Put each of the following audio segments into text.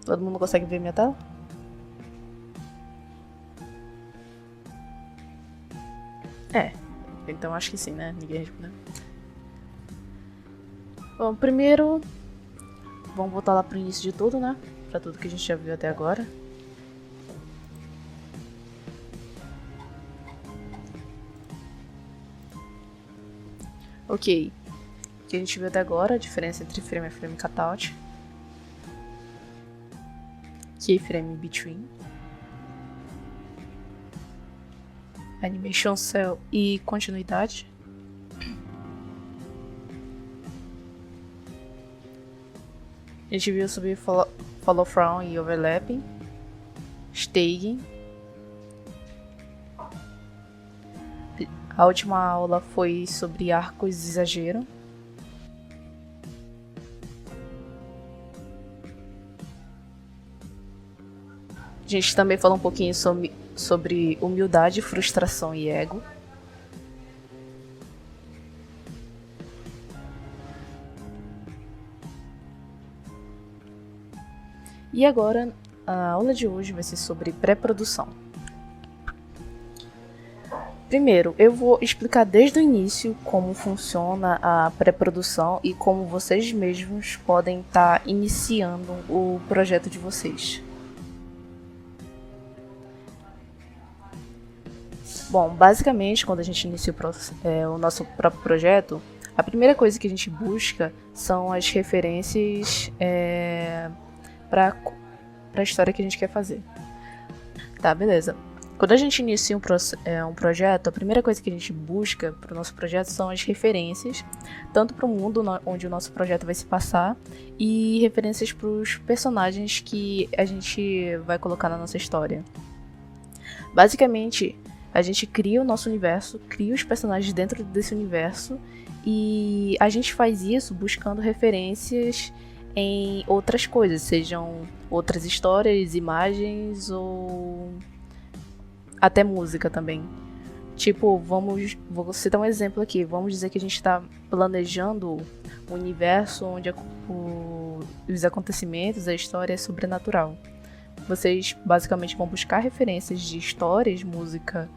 Todo mundo consegue ver minha tela? É, então acho que sim, né? Ninguém respondeu. Bom, primeiro, vamos voltar lá pro início de tudo, né? Pra tudo que a gente já viu até agora. Ok, o que a gente viu até agora, a diferença entre frame e frame cutout, keyframe between, animation cell e continuidade. A gente viu sobre follow from e overlapping, staging. A última aula foi sobre arcos de exagero. A gente também falou um pouquinho sobre humildade, frustração e ego. E agora, a aula de hoje vai ser sobre pré-produção. Primeiro, eu vou explicar desde o início como funciona a pré-produção e como vocês mesmos podem estar iniciando o projeto de vocês. Bom, basicamente, quando a gente inicia o nosso próprio projeto, a primeira coisa que a gente busca são as referências para a história que a gente quer fazer. Tá, beleza. Quando a gente inicia um projeto, a primeira coisa que a gente busca para o nosso projeto são as referências, tanto para o mundo onde o nosso projeto vai se passar, e referências para os personagens que a gente vai colocar na nossa história. Basicamente, a gente cria o nosso universo, cria os personagens dentro desse universo, e a gente faz isso buscando referências em outras coisas, sejam outras histórias, imagens ou até música também. Tipo, vou citar um exemplo aqui. Vamos dizer que a gente está planejando um universo onde os acontecimentos, a história é sobrenatural. Vocês basicamente vão buscar referências de histórias, música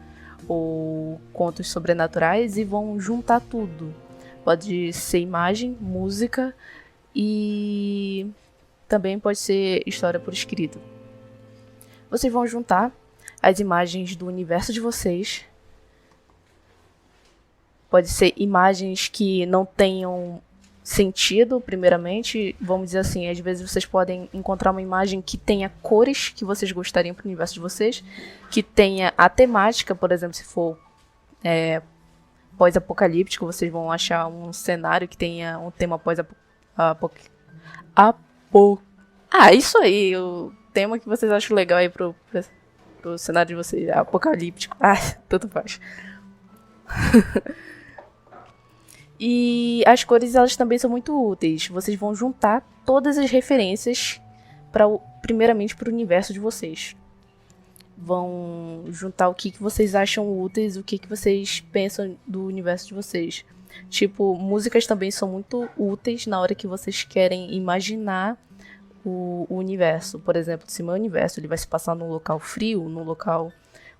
ou contos sobrenaturais e vão juntar tudo. Pode ser imagem, música e também pode ser história por escrito. Vocês vão juntar as imagens do universo de vocês. Pode ser imagens que não tenham sentido, primeiramente. Vamos dizer assim, às vezes vocês podem encontrar uma imagem que tenha cores que vocês gostariam para o universo de vocês, que tenha a temática, por exemplo, se for pós-apocalíptico, vocês vão achar um cenário que tenha um tema isso aí, o tema que vocês acham legal aí pro cenário de vocês, apocalíptico. Tanto faz. E as cores, elas também são muito úteis. Vocês vão juntar todas as referências primeiramente para o universo de vocês. Vão juntar o que vocês acham úteis, o que vocês pensam do universo de vocês. Tipo, músicas também são muito úteis na hora que vocês querem imaginar o universo. Por exemplo, se o meu universo ele vai se passar num local frio, num local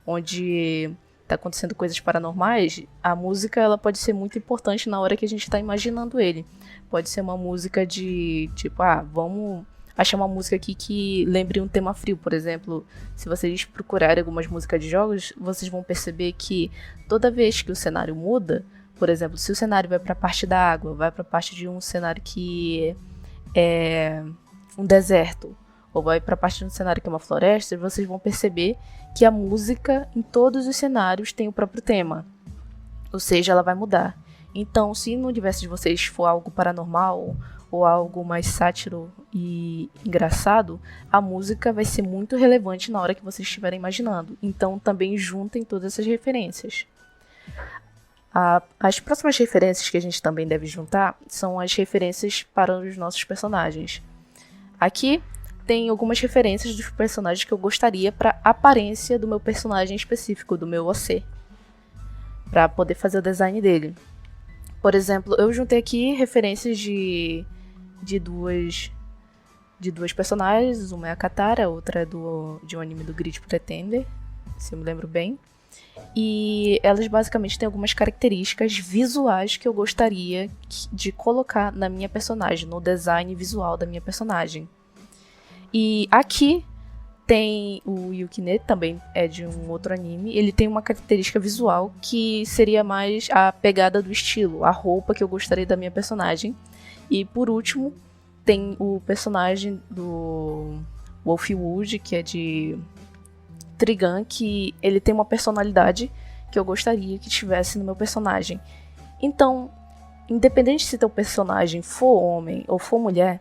onde tá acontecendo coisas paranormais, a música ela pode ser muito importante na hora que a gente tá imaginando ele. Pode ser uma música de, tipo, vamos achar uma música aqui que lembre um tema frio, por exemplo. Se vocês procurarem algumas músicas de jogos, vocês vão perceber que toda vez que o cenário muda, por exemplo, se o cenário vai pra parte da água, vai pra parte de um cenário que é um deserto, ou vai pra parte de um cenário que é uma floresta, vocês vão perceber que a música em todos os cenários tem o próprio tema. Ou seja, ela vai mudar. Então, se no universo de vocês for algo paranormal ou algo mais sátiro e engraçado, a música vai ser muito relevante na hora que vocês estiverem imaginando. Então, também juntem todas essas referências. As próximas referências que a gente também deve juntar são as referências para os nossos personagens. Aqui tem algumas referências dos personagens que eu gostaria para a aparência do meu personagem específico, do meu OC, para poder fazer o design dele. Por exemplo, eu juntei aqui referências de duas de duas personagens, uma é a Katara, a outra é de um anime do Grid Pretender, se eu me lembro bem. E elas basicamente têm algumas características visuais que eu gostaria de colocar na minha personagem, no design visual da minha personagem. E aqui tem o Yukine, também é de um outro anime. Ele tem uma característica visual que seria mais a pegada do estilo, a roupa que eu gostaria da minha personagem. E por último, tem o personagem do Wolfwood, que é de Trigun, que ele tem uma personalidade que eu gostaria que tivesse no meu personagem. Então, independente se teu personagem for homem ou for mulher,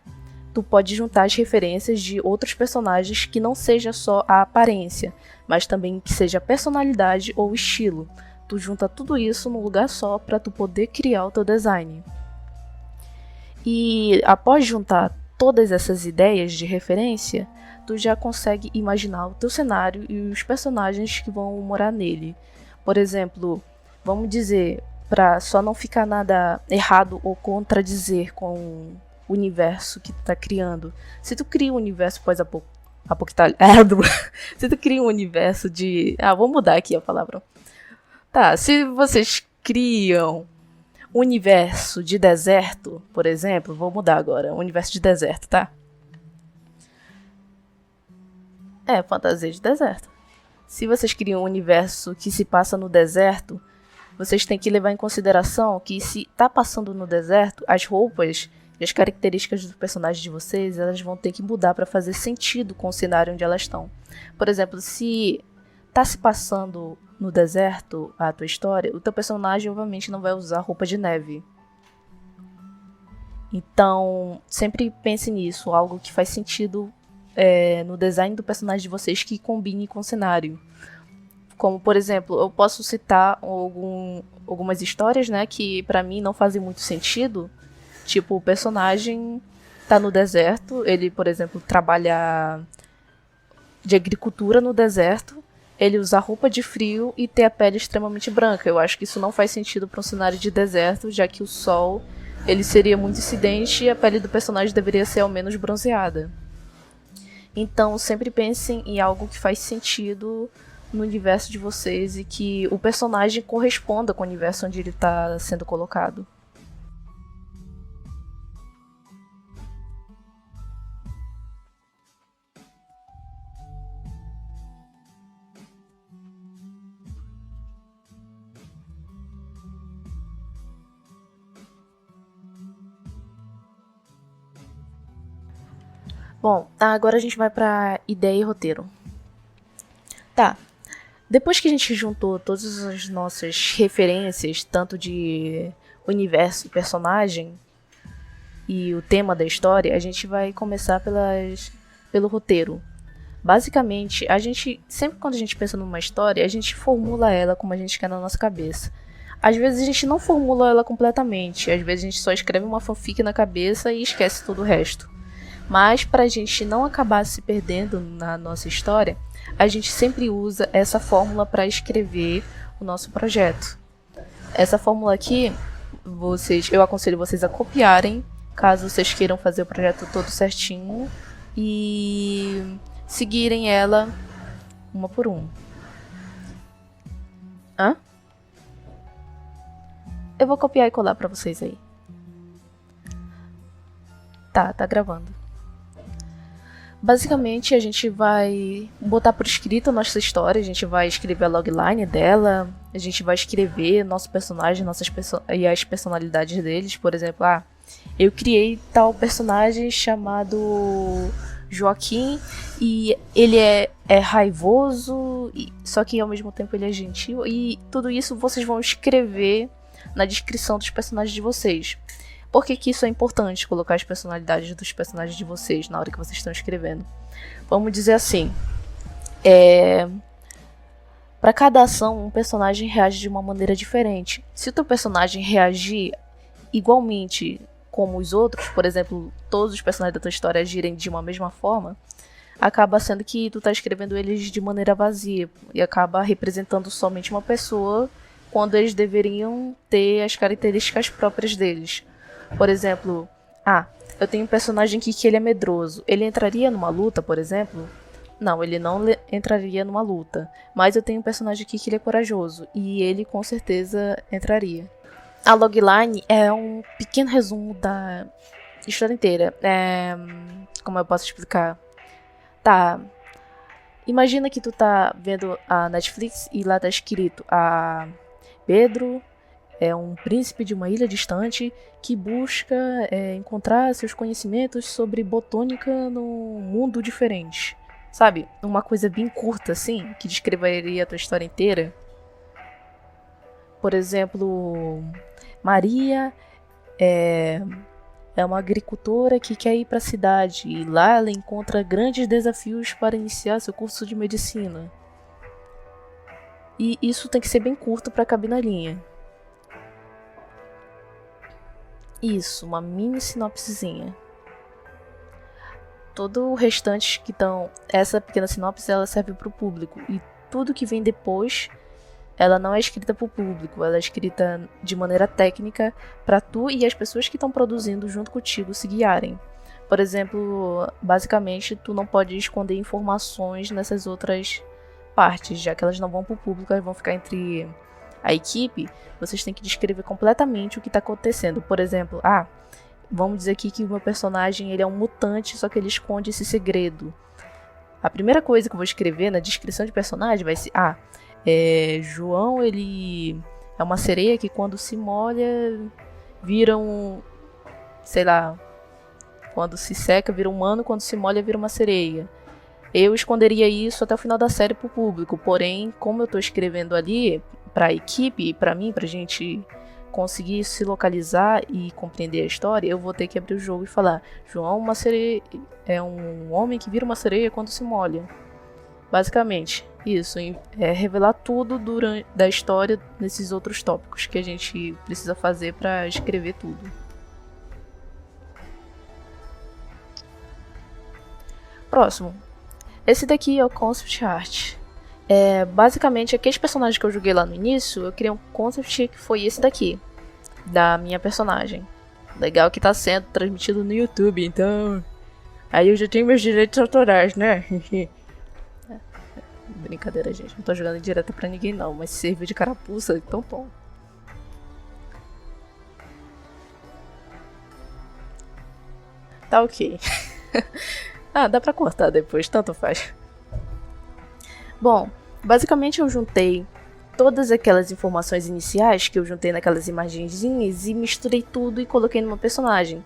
tu pode juntar as referências de outros personagens que não seja só a aparência, mas também que seja a personalidade ou estilo. Tu junta tudo isso num lugar só para tu poder criar o teu design. E após juntar todas essas ideias de referência, tu já consegue imaginar o teu cenário e os personagens que vão morar nele. Por exemplo, vamos dizer, para só não ficar nada errado ou contradizer com o universo que tu tá criando. Se tu cria um universo pós-apocalíptico, se tu cria um universo de... vou mudar aqui a palavra. Tá, se vocês criam um universo de deserto, por exemplo, vou mudar agora, um universo de deserto, tá? Fantasia de deserto. Se vocês criam um universo que se passa no deserto, vocês têm que levar em consideração que se tá passando no deserto, as roupas e as características dos personagens de vocês, elas vão ter que mudar para fazer sentido com o cenário onde elas estão. Por exemplo, se tá se passando no deserto a tua história, o teu personagem obviamente não vai usar roupa de neve. Então, sempre pense nisso, algo que faz sentido no design do personagem de vocês que combine com o cenário. Como, por exemplo, eu posso citar algumas histórias, né, que pra mim não fazem muito sentido. Tipo, o personagem tá no deserto, ele, por exemplo, trabalha de agricultura no deserto, ele usa roupa de frio e ter a pele extremamente branca. Eu acho que isso não faz sentido para um cenário de deserto, já que o sol ele seria muito incidente e a pele do personagem deveria ser ao menos bronzeada. Então, sempre pensem em algo que faz sentido no universo de vocês e que o personagem corresponda com o universo onde ele está sendo colocado. Bom, agora a gente vai pra ideia e roteiro. Tá. Depois que a gente juntou todas as nossas referências, tanto de universo e personagem, e o tema da história, a gente vai começar pelo roteiro. Basicamente, sempre quando a gente pensa numa história, a gente formula ela como a gente quer na nossa cabeça. Às vezes a gente não formula ela completamente, às vezes a gente só escreve uma fanfic na cabeça e esquece todo o resto. Mas para a gente não acabar se perdendo na nossa história, a gente sempre usa essa fórmula para escrever o nosso projeto. Essa fórmula aqui, eu aconselho vocês a copiarem, caso vocês queiram fazer o projeto todo certinho, e seguirem ela uma por uma. Eu vou copiar e colar para vocês aí. Tá gravando. Basicamente, a gente vai botar por escrito a nossa história, a gente vai escrever a logline dela, a gente vai escrever nosso personagem e as personalidades deles. Por exemplo, eu criei tal personagem chamado Joaquim e ele é raivoso, só que ao mesmo tempo ele é gentil, e tudo isso vocês vão escrever na descrição dos personagens de vocês. Por que isso é importante, colocar as personalidades dos personagens de vocês na hora que vocês estão escrevendo? Vamos dizer assim, para cada ação, um personagem reage de uma maneira diferente. Se o teu personagem reagir igualmente como os outros, por exemplo, todos os personagens da tua história agirem de uma mesma forma, acaba sendo que tu tá escrevendo eles de maneira vazia e acaba representando somente uma pessoa quando eles deveriam ter as características próprias deles. Por exemplo, Eu tenho um personagem aqui que ele é medroso. Ele entraria numa luta, por exemplo? Não, ele não entraria numa luta. Mas eu tenho um personagem aqui que ele é corajoso. E ele com certeza entraria. A logline é um pequeno resumo da história inteira. Como eu posso explicar? Tá. Imagina que tu tá vendo a Netflix e lá tá escrito: Pedro é um príncipe de uma ilha distante que busca encontrar seus conhecimentos sobre botânica num mundo diferente. Sabe? Uma coisa bem curta, assim, que descreveria a tua história inteira. Por exemplo, Maria é uma agricultora que quer ir para a cidade e lá ela encontra grandes desafios para iniciar seu curso de medicina. E isso tem que ser bem curto para caber na linha. Isso, uma mini sinopsezinha. Todo o restante que estão... Essa pequena sinopse ela serve para o público. E tudo que vem depois, ela não é escrita para o público. Ela é escrita de maneira técnica para tu e as pessoas que estão produzindo junto contigo se guiarem. Por exemplo, basicamente, tu não pode esconder informações nessas outras partes, já que elas não vão para o público, elas vão ficar entre a equipe. Vocês têm que descrever completamente o que está acontecendo. Por exemplo, vamos dizer aqui que o meu personagem ele é um mutante, só que ele esconde esse segredo. A primeira coisa que eu vou escrever na descrição de personagem vai ser... João, ele é uma sereia que quando se molha vira um... Sei lá... Quando se seca vira um humano, quando se molha vira uma sereia. Eu esconderia isso até o final da série pro público. Porém, como eu tô escrevendo ali pra equipe e pra mim, pra gente conseguir se localizar e compreender a história, eu vou ter que abrir o jogo e falar: João uma sereia, é um homem que vira uma sereia quando se molha. Basicamente, isso. É revelar tudo da história nesses outros tópicos que a gente precisa fazer pra escrever tudo. Próximo. Esse daqui é o Concept Art. Basicamente, aqueles personagens que eu joguei lá no início, eu criei um concept que foi esse daqui, da minha personagem. Legal que tá sendo transmitido no YouTube, então... Aí eu já tenho meus direitos autorais, né? Brincadeira, gente. Não tô jogando direto pra ninguém, não. Mas se servir de carapuça, então bom. Tá ok. Dá pra cortar depois, tanto faz. Bom, basicamente eu juntei todas aquelas informações iniciais que eu juntei naquelas imagenzinhas e misturei tudo e coloquei numa personagem.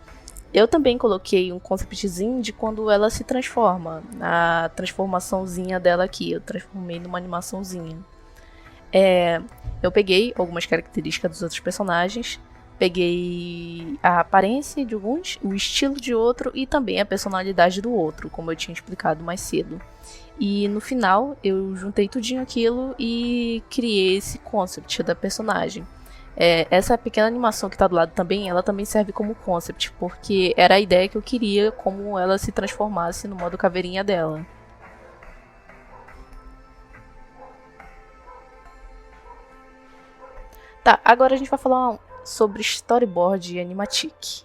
Eu também coloquei um conceptzinho de quando ela se transforma, a transformaçãozinha dela aqui, eu transformei numa animaçãozinha. Eu peguei algumas características dos outros personagens, peguei a aparência de alguns, o estilo de outro e também a personalidade do outro, como eu tinha explicado mais cedo. E no final eu juntei tudinho aquilo e criei esse concept da personagem. Essa pequena animação que tá do lado também, ela também serve como concept, porque era a ideia que eu queria como ela se transformasse no modo caveirinha dela. Tá, agora a gente vai falar sobre storyboard e animatic.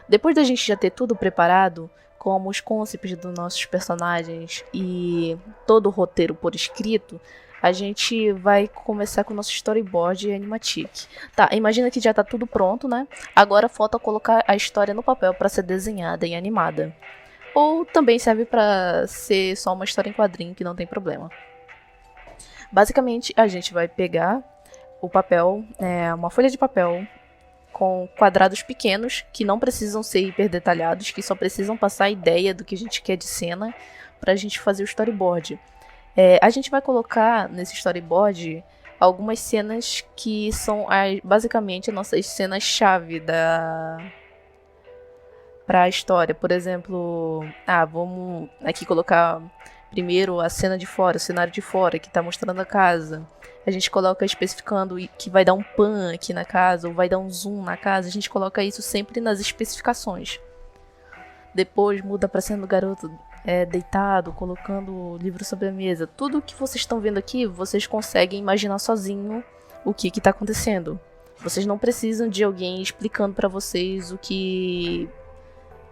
Depois da gente já ter tudo preparado, como os concepts dos nossos personagens e todo o roteiro por escrito, a gente vai começar com o nosso storyboard e animatic. Tá, imagina que já tá tudo pronto, né? Agora falta colocar a história no papel para ser desenhada e animada. Ou também serve para ser só uma história em quadrinho, que não tem problema. Basicamente, a gente vai pegar o papel, uma folha de papel com quadrados pequenos, que não precisam ser hiper detalhados, que só precisam passar a ideia do que a gente quer de cena para a gente fazer o storyboard. A gente vai colocar nesse storyboard algumas cenas que são basicamente as nossas cenas-chave para a história. Por exemplo, vamos aqui colocar primeiro a cena de fora, o cenário de fora, que está mostrando a casa. A gente coloca especificando que vai dar um pan aqui na casa, ou vai dar um zoom na casa. A gente coloca isso sempre nas especificações. Depois muda para cena do garoto deitado, colocando o livro sobre a mesa. Tudo que vocês estão vendo aqui, vocês conseguem imaginar sozinho o que está acontecendo. Vocês não precisam de alguém explicando para vocês o que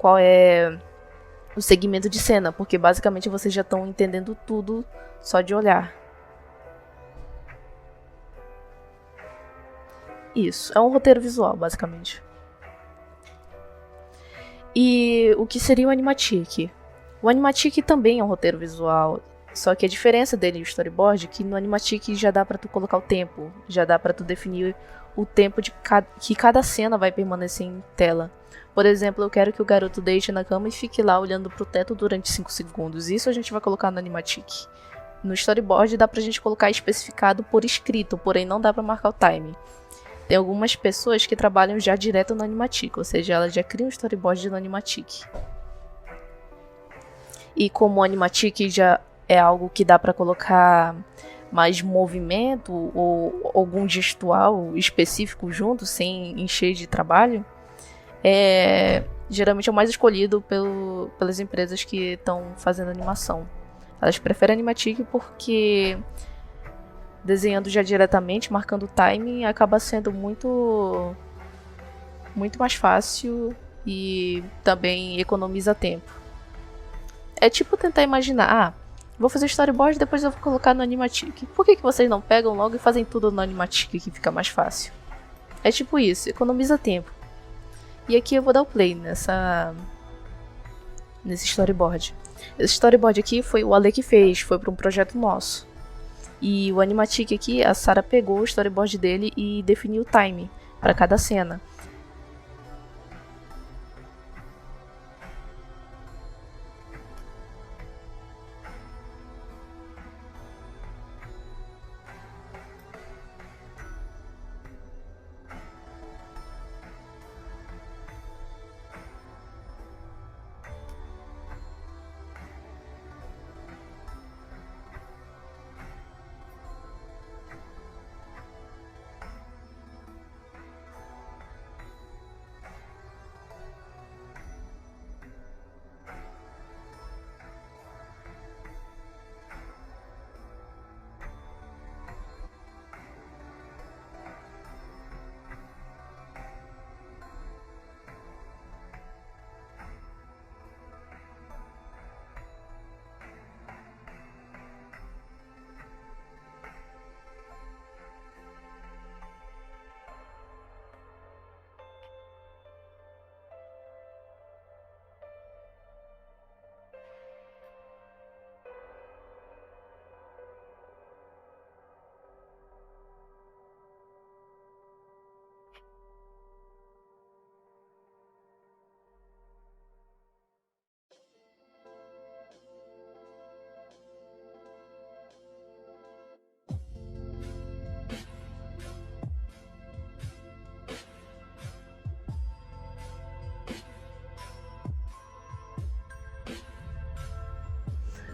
qual é o segmento de cena, porque basicamente vocês já estão entendendo tudo só de olhar. Isso, é um roteiro visual, basicamente. E o que seria o Animatic? O Animatic também é um roteiro visual, só que a diferença dele e o storyboard é que no Animatic já dá pra tu colocar o tempo, já dá pra tu definir o tempo que cada cena vai permanecer em tela. Por exemplo, eu quero que o garoto deite na cama e fique lá olhando pro teto durante 5 segundos. Isso a gente vai colocar no Animatic. No storyboard dá pra gente colocar especificado por escrito, porém não dá pra marcar o time. Tem algumas pessoas que trabalham já direto no Animatic, ou seja, elas já criam um storyboard no Animatic. E como o Animatic já é algo que dá para colocar mais movimento ou algum gestual específico junto, sem encher de trabalho, geralmente é o mais escolhido pelas empresas que estão fazendo animação. Elas preferem Animatic porque desenhando já diretamente, marcando o timing, acaba sendo muito mais fácil e também economiza tempo. É tipo tentar imaginar, vou fazer storyboard e depois eu vou colocar no Animatic. Por que vocês não pegam logo e fazem tudo no Animatic que fica mais fácil? É tipo isso, economiza tempo. E aqui eu vou dar o play nesse storyboard. Esse storyboard aqui foi o Ale que fez, foi para um projeto nosso. E o Animatic aqui, a Sarah pegou o storyboard dele e definiu o time para cada cena.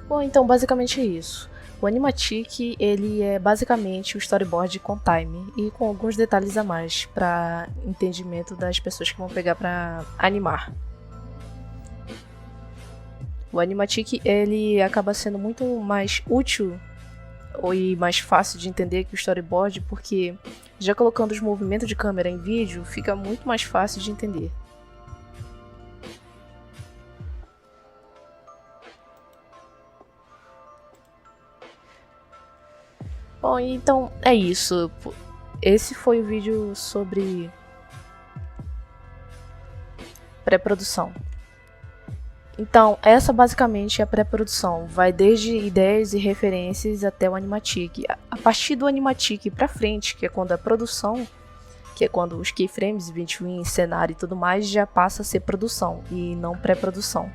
Bom, então basicamente é isso. O Animatic, ele é basicamente o storyboard com time e com alguns detalhes a mais para entendimento das pessoas que vão pegar para animar. O Animatic, ele acaba sendo muito mais útil e mais fácil de entender que o storyboard, porque já colocando os movimentos de câmera em vídeo, fica muito mais fácil de entender. Bom, então é isso. Esse foi o vídeo sobre pré-produção. Então, essa basicamente é a pré-produção. Vai desde ideias e referências até o Animatic. A partir do Animatic pra frente, que é quando a produção, que é quando os keyframes, 21, cenário e tudo mais, já passa a ser produção e não pré-produção.